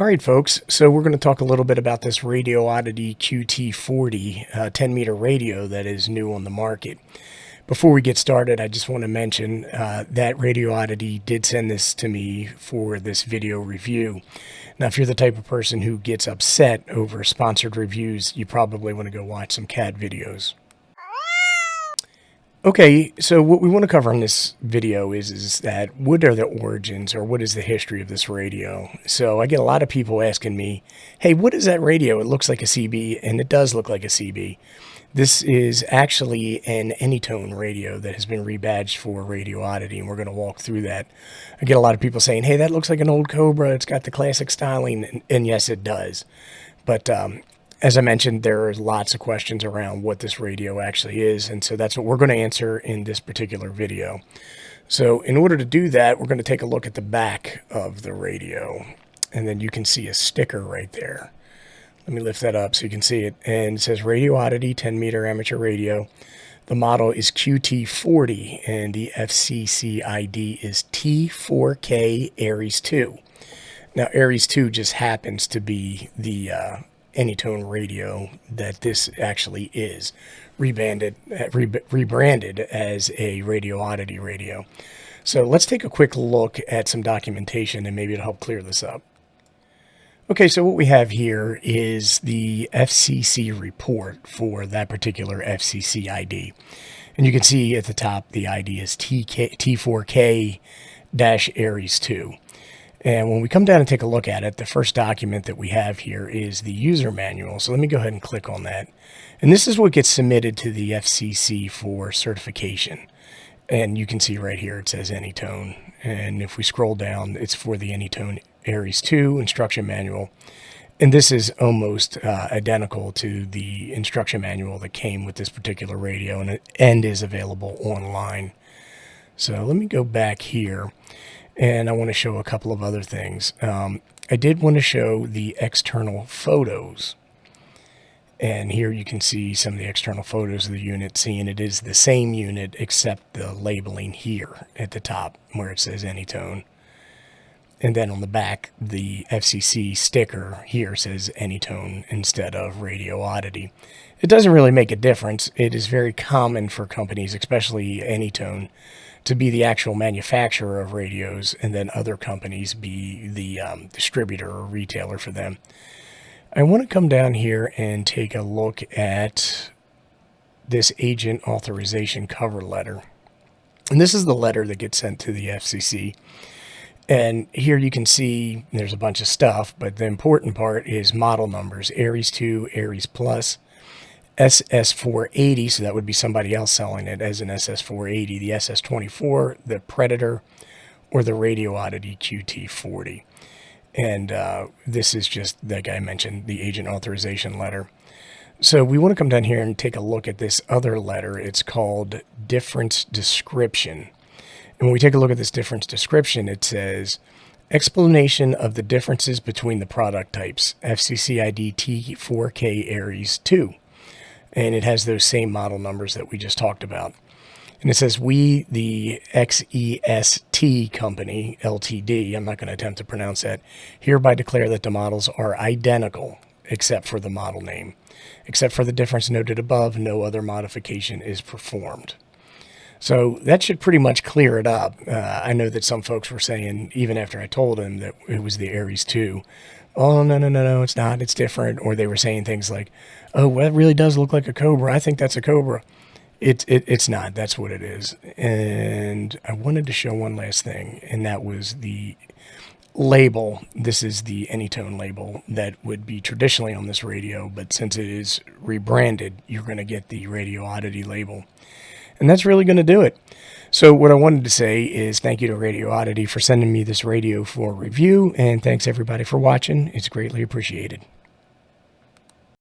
All right, folks, so we're going to talk a little bit about this Radioddity QT40 10-meter radio that is new on the market. Before we get started, I just want to mention that Radioddity did send this to me for this video review. Now, if you're the type of person who gets upset over sponsored reviews, you probably want to go watch some cat videos. Okay, so what we want to cover in this video is that what are the origins or what is the history of this radio? So I get a lot of people asking me, hey, what is that radio? It looks like a CB, and it does look like a CB. This is actually an Anytone radio that has been rebadged for Radioddity, and we're going to walk through that. I get a lot of people saying, hey, that looks like an old Cobra. It's got the classic styling, and yes, it does. But as I mentioned, there are lots of questions around what this radio actually is, and so that's what we're going to answer in this particular video. So in order to do that, we're going to take a look at the back of the radio, and then you can see a sticker right there. Let me lift that up so you can see it, and it says Radioddity 10-meter amateur radio. The model is QT40, and the FCC ID is T4K Aries 2. Now, Aries 2 just happens to be the Anytone radio that this actually is, rebranded as a Radioddity radio. So let's take a quick look at some documentation and maybe it'll help clear this up. Okay, so what we have here is the FCC report for that particular FCC ID. And you can see at the top the ID is T4K-Aries 2. And when we come down and take a look at it, the first document that we have here is the user manual. So let me go ahead and click on that. And this is what gets submitted to the FCC for certification. And you can see right here it says Anytone. And if we scroll down, it's for the Anytone Aries 2 instruction manual. And this is almost identical to the instruction manual that came with this particular radio and is available online. So let me go back here. And I want to show a couple of other things. I did want to show the external photos. And here you can see some of the external photos of the unit, seeing it is the same unit except the labeling here at the top where it says Anytone. And then on the back, the FCC sticker here says Anytone instead of Radioddity. It doesn't really make a difference. It is very common for companies, especially Anytone, to be the actual manufacturer of radios and then other companies be the distributor or retailer for them. I want to come down here and take a look at this Agent Authorization cover letter. And this is the letter that gets sent to the FCC. And here you can see there's a bunch of stuff, but the important part is model numbers, Aries 2, Aries Plus, SS480, so that would be somebody else selling it as an SS480, the SS24, the Predator, or the Radioddity QT40. And this is just, like I mentioned, the agent authorization letter. So we want to come down here and take a look at this other letter. It's called Difference Description. And when we take a look at this difference description, it says, explanation of the differences between the product types, FCC ID T4K Aries 2. And it has those same model numbers that we just talked about. And it says, we, the XEST Company, Ltd., I'm not going to attempt to pronounce that, hereby declare that the models are identical, except for the model name. Except for the difference noted above, no other modification is performed. So that should pretty much clear it up. I know that some folks were saying, even after I told them that it was the Aries 2, oh, no, it's not, it's different. Or they were saying things like, oh, well, it really does look like a Cobra. I think that's a Cobra. It's not. That's what it is. And I wanted to show one last thing, and that was the label. This is the Anytone label that would be traditionally on this radio, but since it is rebranded, you're going to get the Radioddity label. And that's really going to do it. So what I wanted to say is thank you to Radioddity for sending me this radio for review, and thanks everybody for watching. It's greatly appreciated.